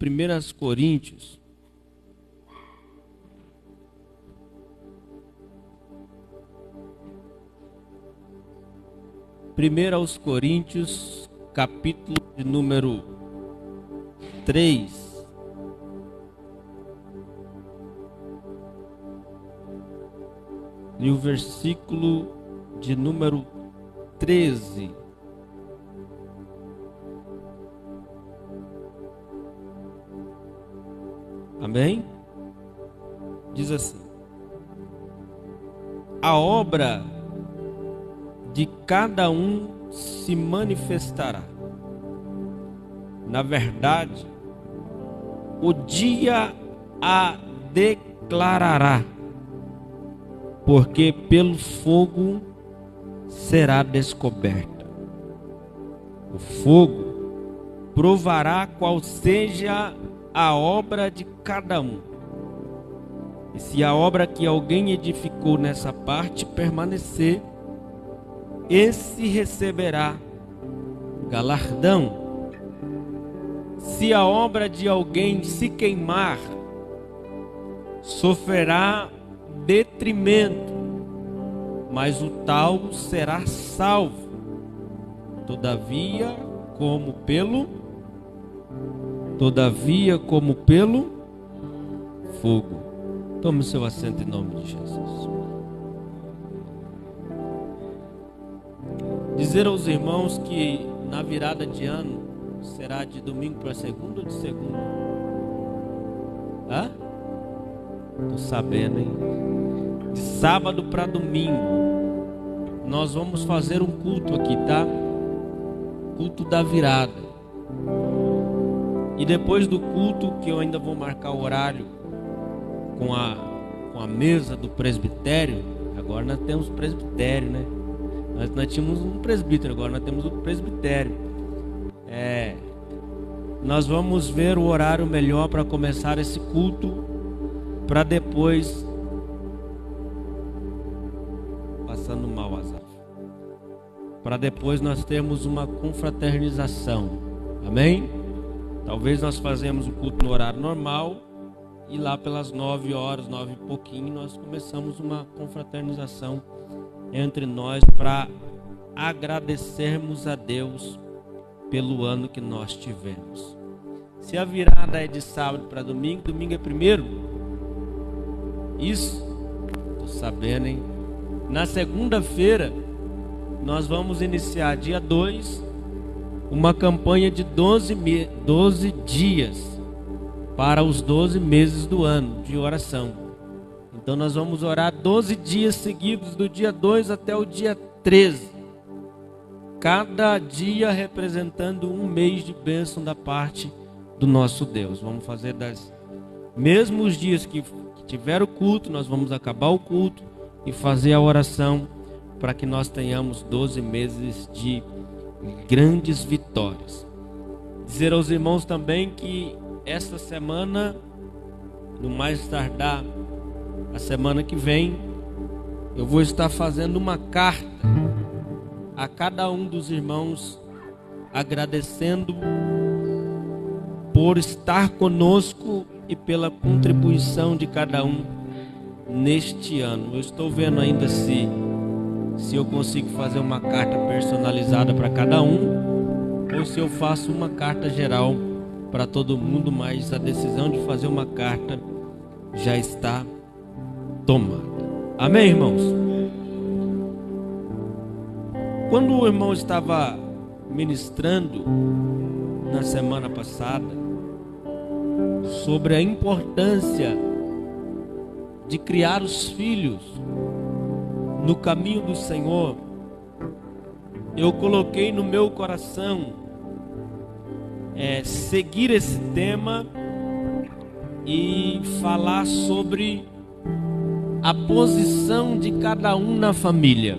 1 Coríntios, capítulo de número 3. E o versículo de número 13. Amém? Diz assim: a obra de cada um se manifestará. Na verdade, o dia a declarará, porque pelo fogo será descoberta. O fogo provará qual seja a obra de cada um. E se a obra que alguém edificou nessa parte permanecer, esse receberá galardão. Se a obra de alguém se queimar, sofrerá detrimento, mas o tal será salvo, todavia como pelo fogo. Tome seu assento em nome de Jesus. Dizer aos irmãos que na virada de ano será de domingo para segunda ou de segunda? Tô sabendo, hein? De sábado para domingo nós vamos fazer um culto aqui, tá? Culto da virada. E depois do culto, que eu ainda vou marcar o horário com a mesa do presbitério. Agora nós temos presbitério, né? Nós tínhamos um presbítero, agora nós temos um presbitério. Nós vamos ver o horário melhor para começar esse culto, para depois, passando mal, Azaf, para depois nós termos uma confraternização. Amém? Talvez nós fazemos o culto no horário normal e lá pelas 9 horas, 9 e pouquinho, nós começamos uma confraternização entre nós para agradecermos a Deus pelo ano que nós tivemos. Se a virada é de sábado para domingo, domingo é primeiro? Isso? Tô sabendo, hein? Na segunda-feira, nós vamos iniciar dia 2, uma campanha de 12 dias para os 12 meses do ano de oração. Então nós vamos orar 12 dias seguidos, do dia 2 até o dia 13. Cada dia representando um mês de bênção da parte do nosso Deus. Vamos fazer mesmos dias que tiver o culto, nós vamos acabar o culto e fazer a oração para que nós tenhamos 12 meses de grandes vitórias. Dizer aos irmãos também que esta semana, no mais tardar a semana que vem, eu vou estar fazendo uma carta a cada um dos irmãos, agradecendo por estar conosco e pela contribuição de cada um neste ano. Eu estou vendo ainda se eu consigo fazer uma carta personalizada para cada um, ou se eu faço uma carta geral para todo mundo, mas a decisão de fazer uma carta já está tomada. Amém, irmãos? Quando o irmão estava ministrando na semana passada sobre a importância de criar os filhos no caminho do Senhor, eu coloquei no meu coração seguir esse tema e falar sobre a posição de cada um na família.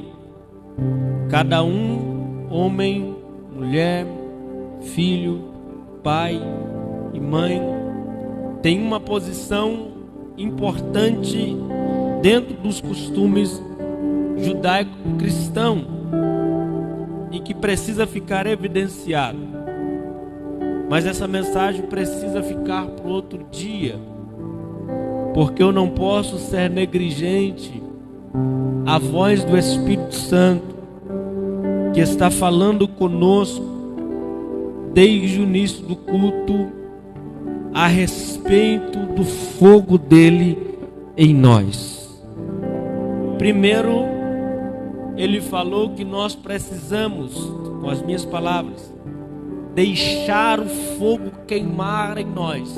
Cada um, homem, mulher, filho, pai e mãe, tem uma posição importante dentro dos costumes judaico-cristão e que precisa ficar evidenciado. Mas essa mensagem precisa ficar para outro dia, porque eu não posso ser negligente à voz do Espírito Santo, que está falando conosco desde o início do culto a respeito do fogo dele em nós. Primeiro, ele falou que nós precisamos, com as minhas palavras, deixar o fogo queimar em nós,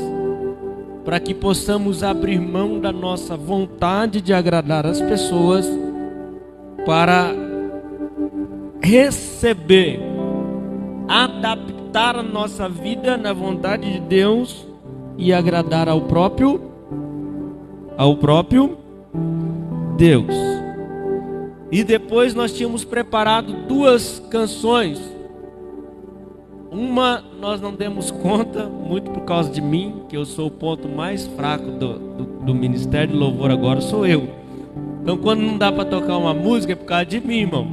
para que possamos abrir mão da nossa vontade de agradar as pessoas, para receber, adaptar a nossa vida na vontade de Deus e agradar ao próprio Deus. E depois nós tínhamos preparado 2 canções. Uma nós não demos conta, muito por causa de mim, que eu sou o ponto mais fraco do Ministério de Louvor agora, sou eu. Então quando não dá para tocar uma música é por causa de mim, irmão.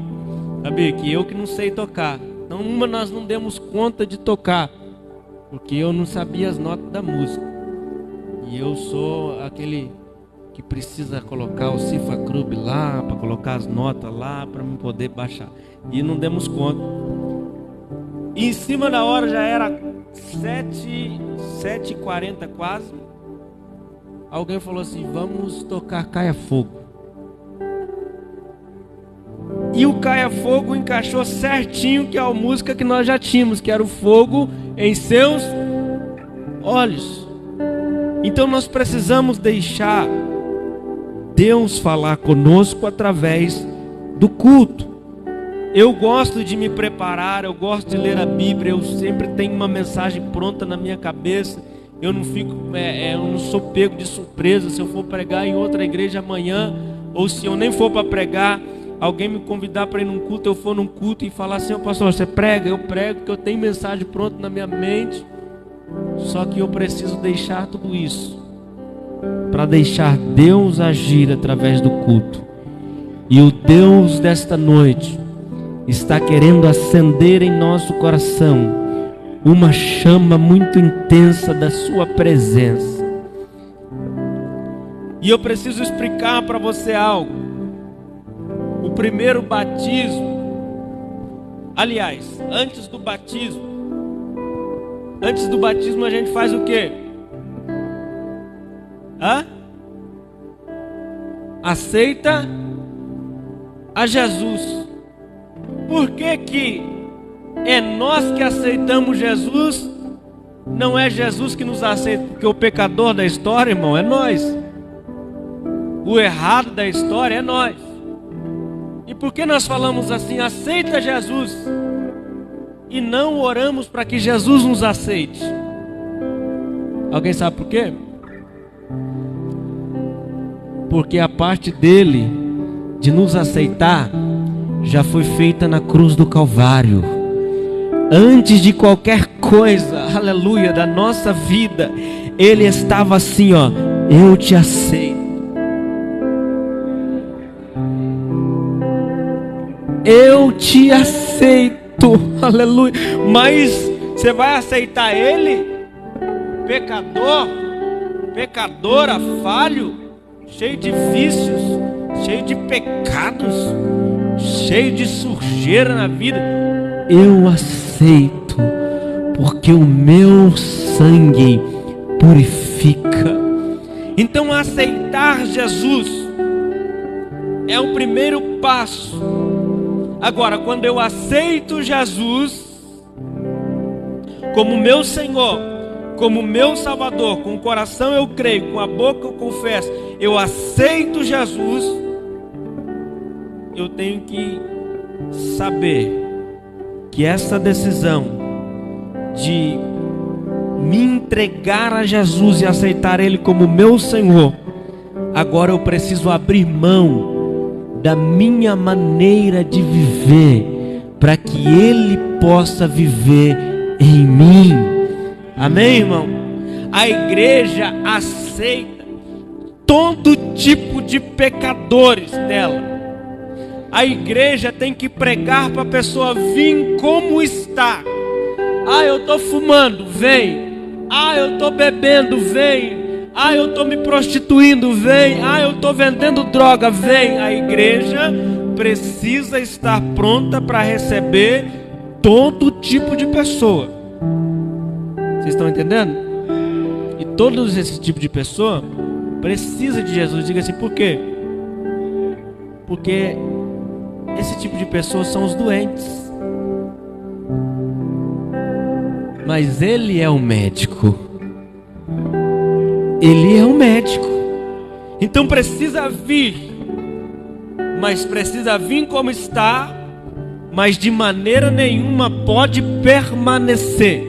Sabia que eu que não sei tocar. Então uma nós não demos conta de tocar, porque eu não sabia as notas da música. E eu sou aquele que precisa colocar o cifra-clube lá, para colocar as notas lá, para me poder baixar. E não demos conta. E em cima da hora já era 7h40 quase. Alguém falou assim: vamos tocar Caia Fogo. E o Caia Fogo encaixou certinho, que é a música que nós já tínhamos, que era o fogo em seus olhos. Então nós precisamos deixar Deus falar conosco através do culto. Eu gosto de me preparar, eu gosto de ler a Bíblia, eu sempre tenho uma mensagem pronta na minha cabeça. Eu não fico, eu não sou pego de surpresa. Se eu for pregar em outra igreja amanhã, ou se eu nem for para pregar, alguém me convidar para ir num culto, eu for num culto e falar assim: ô pastor, você prega? Eu prego, porque eu tenho mensagem pronta na minha mente. Só que eu preciso deixar tudo isso para deixar Deus agir através do culto. E o Deus desta noite está querendo acender em nosso coração uma chama muito intensa da sua presença. E eu preciso explicar para você algo. O primeiro batismo, aliás, antes do batismo a gente faz o quê? Aceita a Jesus. Por que é nós que aceitamos Jesus? Não é Jesus que nos aceita, porque o pecador da história, irmão, é nós. O errado da história é nós. E por que nós falamos assim: aceita Jesus, e não oramos para que Jesus nos aceite? Alguém sabe por quê? Porque a parte dele de nos aceitar já foi feita na cruz do Calvário. Antes de qualquer coisa, aleluia, da nossa vida, ele estava assim, ó: eu te aceito. Eu te aceito, aleluia. Mas você vai aceitar ele? Pecador, pecadora, falho, cheio de vícios, cheio de pecados, cheio de sujeira na vida. Eu aceito, porque o meu sangue purifica. Então aceitar Jesus é o primeiro passo. Agora, quando eu aceito Jesus como meu Senhor, como meu Salvador, com o coração eu creio, com a boca eu confesso, eu aceito Jesus, eu tenho que saber que essa decisão de me entregar a Jesus e aceitar Ele como meu Senhor, agora eu preciso abrir mão da minha maneira de viver, para que Ele possa viver em mim. Amém, irmão? A igreja aceita todo tipo de pecadores dela. A igreja tem que pregar para a pessoa vir como está. Ah, eu estou fumando, vem. Ah, eu estou bebendo, vem. Ah, eu estou me prostituindo, vem. Ah, eu estou vendendo droga, vem. A igreja precisa estar pronta para receber todo tipo de pessoa. Vocês estão entendendo? E todos esses tipos de pessoa precisa de Jesus. Diga assim, por quê? Porque esse tipo de pessoas são os doentes. Mas Ele é o médico. Ele é o médico. Então precisa vir. Mas precisa vir como está. Mas de maneira nenhuma pode permanecer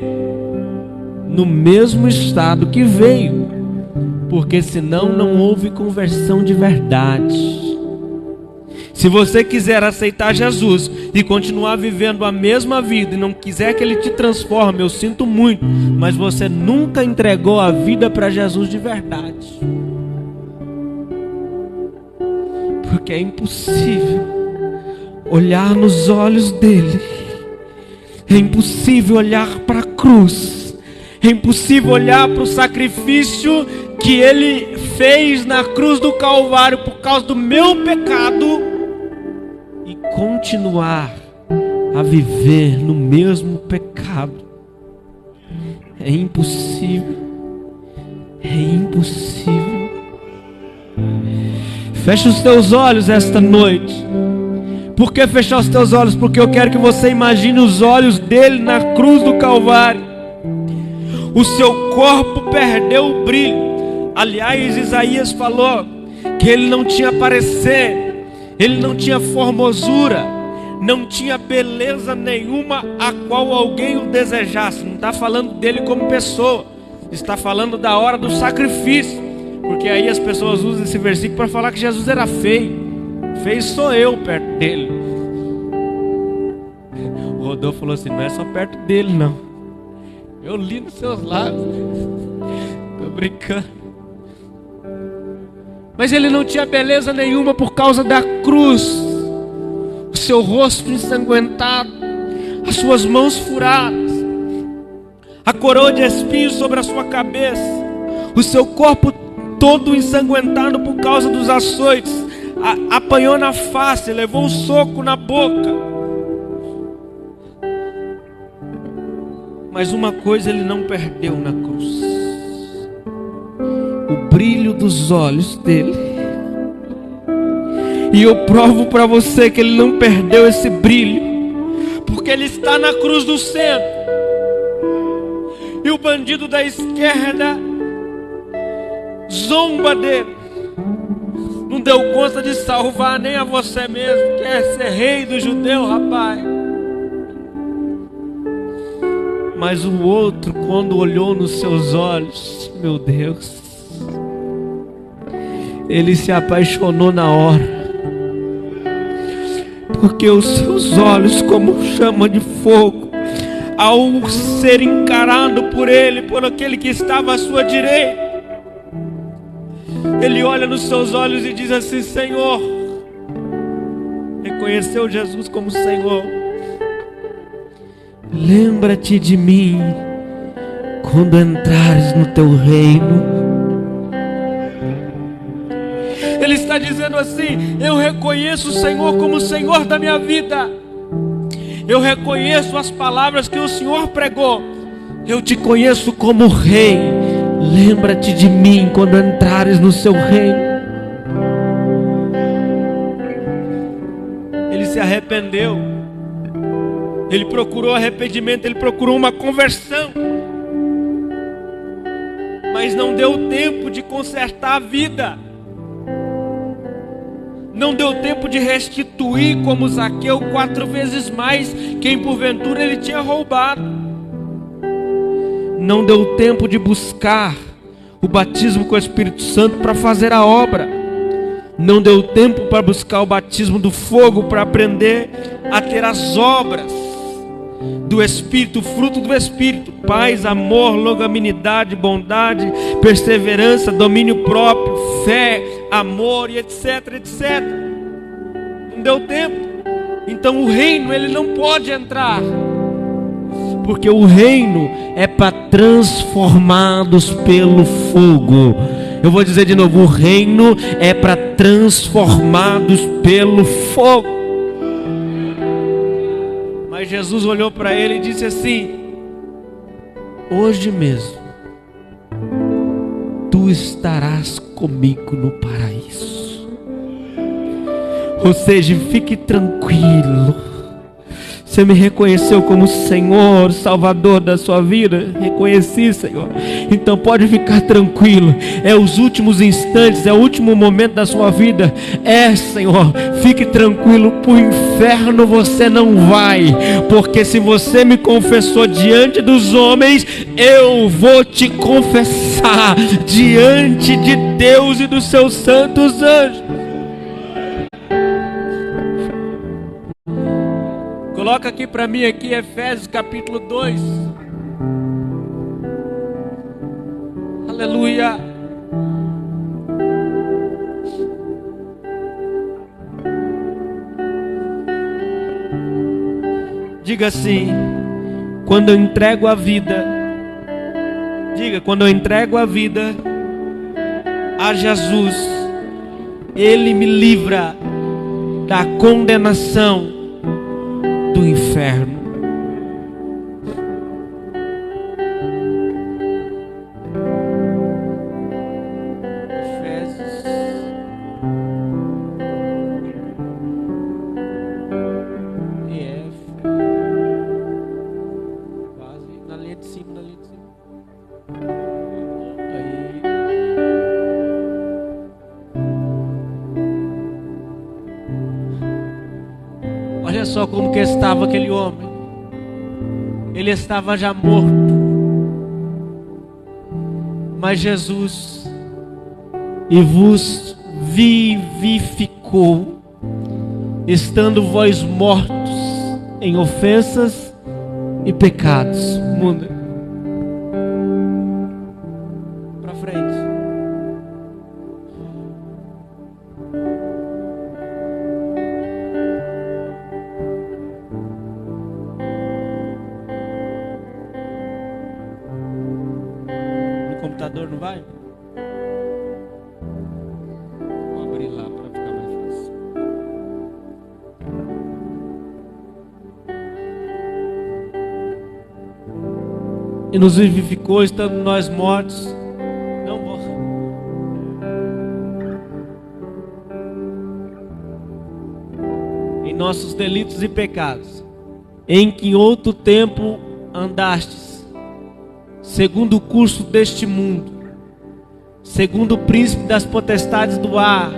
no mesmo estado que veio. Porque senão não houve conversão de verdade. Se você quiser aceitar Jesus e continuar vivendo a mesma vida e não quiser que Ele te transforme, eu sinto muito, mas você nunca entregou a vida para Jesus de verdade. Porque é impossível olhar nos olhos dele, é impossível olhar para a cruz, é impossível olhar para o sacrifício que Ele fez na cruz do Calvário por causa do meu pecado e continuar a viver no mesmo pecado. É impossível. É impossível. Feche os teus olhos esta noite. Por que fechar os teus olhos? Porque eu quero que você imagine os olhos dele na cruz do Calvário. O seu corpo perdeu o brilho. Aliás, Isaías falou que ele não tinha parecer, ele não tinha formosura, não tinha beleza nenhuma a qual alguém o desejasse. Não está falando dele como pessoa, está falando da hora do sacrifício. Porque aí as pessoas usam esse versículo para falar que Jesus era feio. Feio sou eu perto dele. O Rodolfo falou assim, não é só perto dele não. Eu li nos seus lábios. Estou brincando. Mas ele não tinha beleza nenhuma por causa da cruz. O seu rosto ensanguentado, as suas mãos furadas, a coroa de espinhos sobre a sua cabeça, o seu corpo todo ensanguentado por causa dos açoites, apanhou na face, levou um soco na boca. Mas uma coisa ele não perdeu na cruz: o brilho dos olhos dele. E eu provo para você que ele não perdeu esse brilho, porque ele está na cruz do centro. E o bandido da esquerda zomba dele. Não deu conta de salvar nem a você mesmo. Quer ser rei do judeu, rapaz. Mas o outro, quando olhou nos seus olhos, meu Deus, ele se apaixonou na hora. Porque os seus olhos, como chama de fogo, ao ser encarado por ele, por aquele que estava à sua direita, ele olha nos seus olhos e diz assim: Senhor. Reconheceu Jesus como Senhor. Lembra-te de mim quando entrares no teu reino. Ele está dizendo assim: eu reconheço o Senhor como o Senhor da minha vida. Eu reconheço as palavras que o Senhor pregou. Eu te conheço como Rei. Lembra-te de mim quando entrares no seu reino. Ele se arrependeu. Ele procurou arrependimento, ele procurou uma conversão. Mas não deu tempo de consertar a vida. Não deu tempo de restituir como Zaqueu 4 vezes mais quem porventura ele tinha roubado. Não deu tempo de buscar o batismo com o Espírito Santo para fazer a obra. Não deu tempo para buscar o batismo do fogo para aprender a ter as obras do Espírito, fruto do Espírito: paz, amor, longanimidade, bondade, perseverança, domínio próprio, fé, amor e etc, etc. Não deu tempo. Então o reino ele não pode entrar, Porque o reino é para transformados pelo fogo. Eu vou dizer de novo, o reino é para transformados pelo fogo. Mas Jesus olhou para ele e disse assim: hoje mesmo tu estarás comigo no paraíso. Ou seja, fique tranquilo. Você me reconheceu como Senhor, Salvador da sua vida. Reconheci, Senhor. Então pode ficar tranquilo. É os últimos instantes, é o último momento da sua vida. Senhor, fique tranquilo. Para o inferno você não vai. Porque se você me confessou diante dos homens, eu vou te confessar diante de Deus e dos seus santos anjos. Coloca aqui para mim, aqui, Efésios capítulo 2. Aleluia. Diga assim: quando eu entrego a vida, diga, quando eu entrego a vida a Jesus, Ele me livra da condenação do inferno. Efésios. Quase na linha de cima, na linha de cima. Aí. Olha só como que estava aquele homem. Ele estava já morto. Mas Jesus e vos vivificou, estando vós mortos em ofensas e pecados. Muda para frente. Não vai? Vou abrir lá para ficar mais fácil. E nos vivificou, estando nós mortos. Não vou. Em nossos delitos e pecados, em que outro tempo andastes, segundo o curso deste mundo, segundo o príncipe das potestades do ar,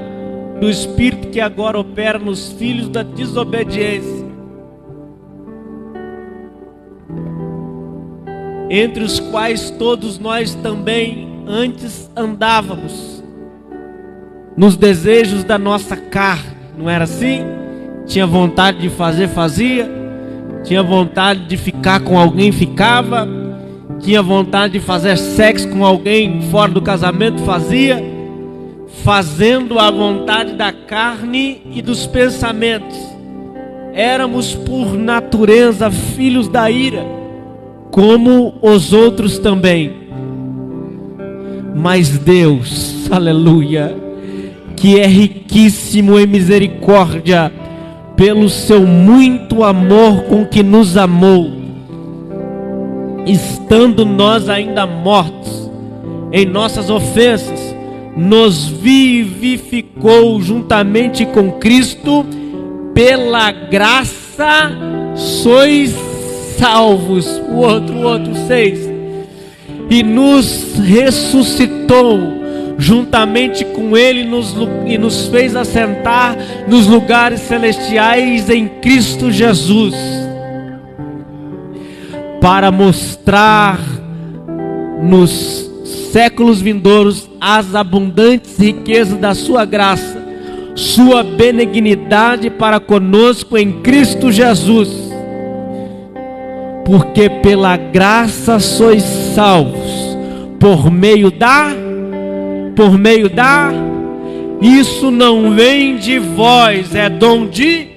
do espírito que agora opera nos filhos da desobediência, entre os quais todos nós também antes andávamos, nos desejos da nossa carne. Não era assim? Tinha vontade de fazer, fazia. Tinha vontade de ficar com alguém, ficava. Tinha vontade de fazer sexo com alguém fora do casamento, fazia. Fazendo a vontade da carne e dos pensamentos. Éramos por natureza filhos da ira, como os outros também. Mas Deus, aleluia, que é riquíssimo em misericórdia, pelo seu muito amor com que nos amou, estando nós ainda mortos em nossas ofensas, nos vivificou juntamente com Cristo. Pela graça sois salvos. O outro 6. E nos ressuscitou juntamente com Ele e nos fez assentar nos lugares celestiais em Cristo Jesus, para mostrar nos séculos vindouros as abundantes riquezas da sua graça, sua benignidade para conosco em Cristo Jesus. Porque pela graça sois salvos, por meio da, isso não vem de vós, é dom de,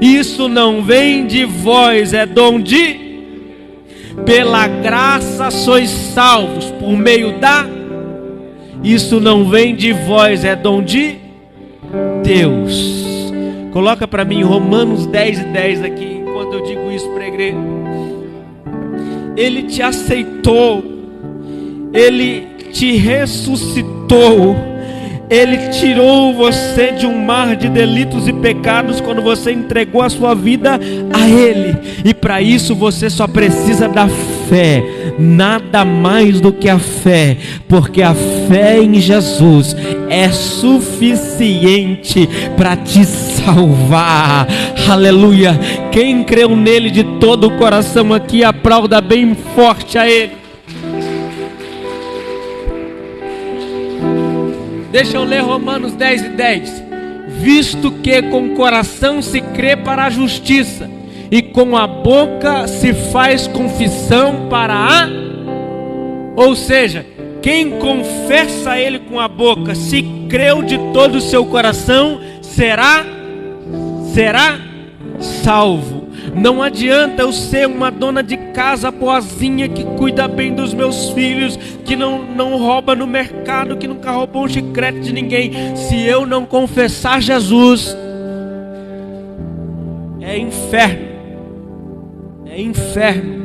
isso não vem de vós, é dom de. Pela graça sois salvos, por meio da... Isso não vem de vós, é dom de Deus. Coloca para mim Romanos 10:10 aqui, enquanto eu digo isso para a igreja. Ele te aceitou, Ele te ressuscitou, Ele tirou você de um mar de delitos e pecados quando você entregou a sua vida a Ele. E para isso você só precisa da fé, nada mais do que a fé, porque a fé em Jesus é suficiente para te salvar. Aleluia. Quem creu nele de todo o coração aqui, aplauda bem forte a Ele. Deixa eu ler Romanos 10:10. Visto que com o coração se crê para a justiça, e com a boca se faz confissão para a... Ou seja, quem confessa a Ele com a boca, se creu de todo o seu coração, será salvo. Não adianta eu ser uma dona de casa boazinha, que cuida bem dos meus filhos, que não rouba no mercado, que nunca roubou um chiclete de ninguém. Se eu não confessar Jesus, é inferno. É inferno.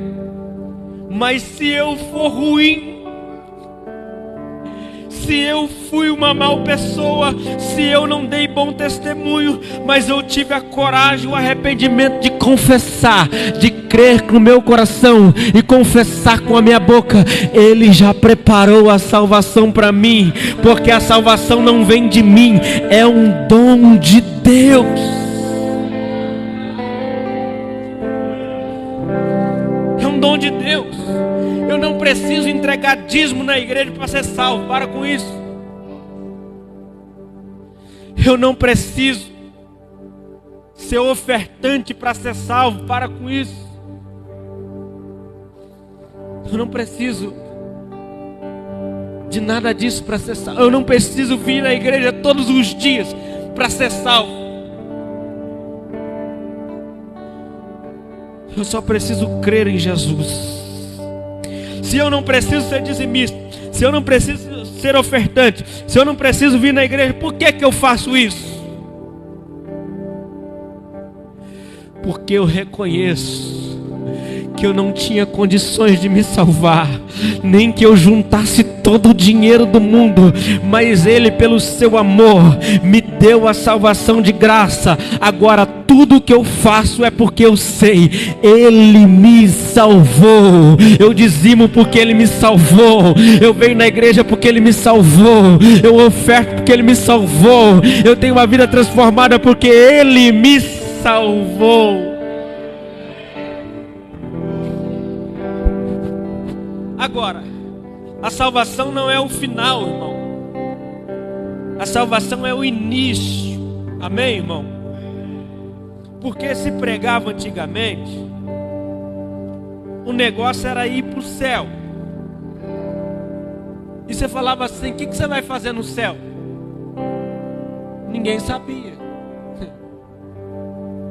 Mas se eu for ruim, se eu fui uma mal pessoa, se eu não dei bom testemunho, mas eu tive a coragem, o arrependimento de confessar, de crer no meu coração e confessar com a minha boca, Ele já preparou a salvação para mim, porque a salvação não vem de mim, é um dom de Deus. É um dom de Deus. Eu não preciso entregar dízimo na igreja para ser salvo. Para com isso. Eu não preciso ser ofertante para ser salvo. Para com isso. Eu não preciso de nada disso para ser salvo. Eu não preciso vir à igreja todos os dias para ser salvo. Eu só preciso crer em Jesus. Se eu não preciso ser dizimista, se eu não preciso ser ofertante, se eu não preciso vir na igreja, por que eu faço isso? Porque eu reconheço que eu não tinha condições de me salvar, nem que eu juntasse todo o dinheiro do mundo, mas Ele, pelo seu amor, me deu a salvação de graça. Agora tudo que eu faço é porque eu sei, Ele me salvou. Eu dizimo porque Ele me salvou. Eu venho na igreja porque Ele me salvou. Eu oferto porque Ele me salvou. Eu tenho uma vida transformada porque Ele me salvou. Agora, a salvação não é o final, irmão. A salvação é o início. Amém, irmão? Porque se pregava antigamente, o negócio era ir para o céu. E você falava assim: o que você vai fazer no céu? Ninguém sabia.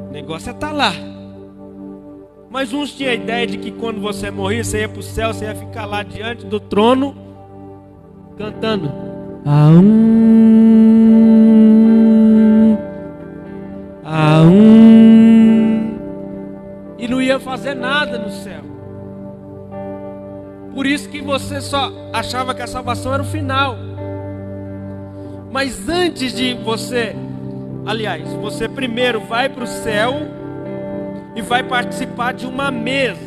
O negócio é estar lá. Mas uns tinham a ideia de que quando você morria, você ia para o céu, você ia ficar lá diante do trono, cantando e não ia fazer nada no céu. Por isso que você só achava que a salvação era o final. Mas antes de você, aliás, você primeiro vai para o céu e vai participar de uma mesa,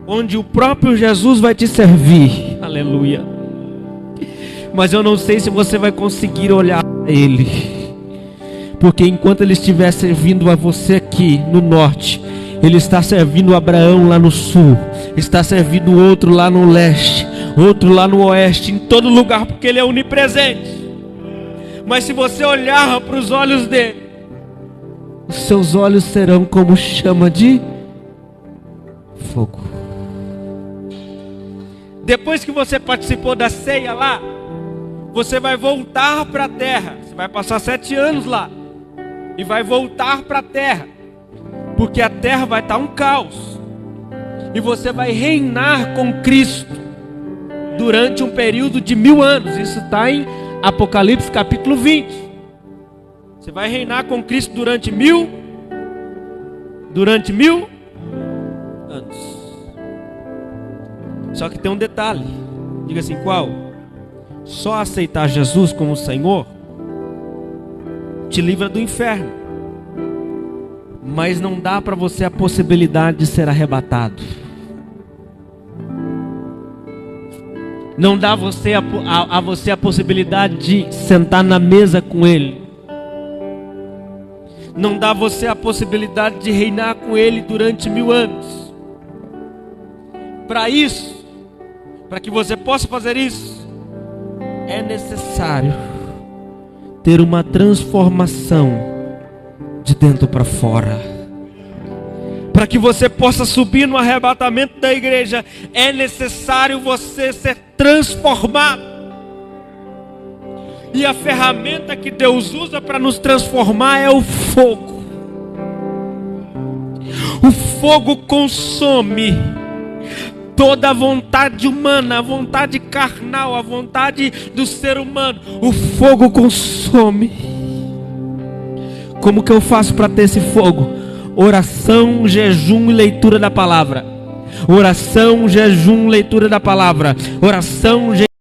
onde o próprio Jesus vai te servir. Aleluia. Mas eu não sei se você vai conseguir olhar para Ele, porque enquanto Ele estiver servindo a você aqui no norte, Ele está servindo Abraão lá no sul, está servindo outro lá no leste, outro lá no oeste, em todo lugar, porque Ele é onipresente. Mas se você olhar para os olhos dele, os seus olhos serão como chama de fogo. Depois que você participou da ceia lá, você vai voltar para a terra. Você vai passar 7 anos lá e vai voltar para a terra, porque a terra vai estar um caos. E você vai reinar com Cristo durante um período de 1000 anos. Isso está em Apocalipse capítulo 20. Você vai reinar com Cristo durante 1000 anos. Só que tem um detalhe. Diga assim, qual? Só aceitar Jesus como Senhor te livra do inferno, mas não dá para você a possibilidade de ser arrebatado. Não dá a você a possibilidade de sentar na mesa com Ele. Não dá a você a possibilidade de reinar com Ele durante 1000 anos. Para isso, para que você possa fazer isso, é necessário ter uma transformação de dentro para fora. Para que você possa subir no arrebatamento da igreja, é necessário você ser transformado. E a ferramenta que Deus usa para nos transformar é o fogo. O fogo consome toda a vontade humana, a vontade carnal, a vontade do ser humano. O fogo consome. Como que eu faço para ter esse fogo? Oração, jejum e leitura da palavra. Oração, jejum, leitura da palavra. Oração, jejum.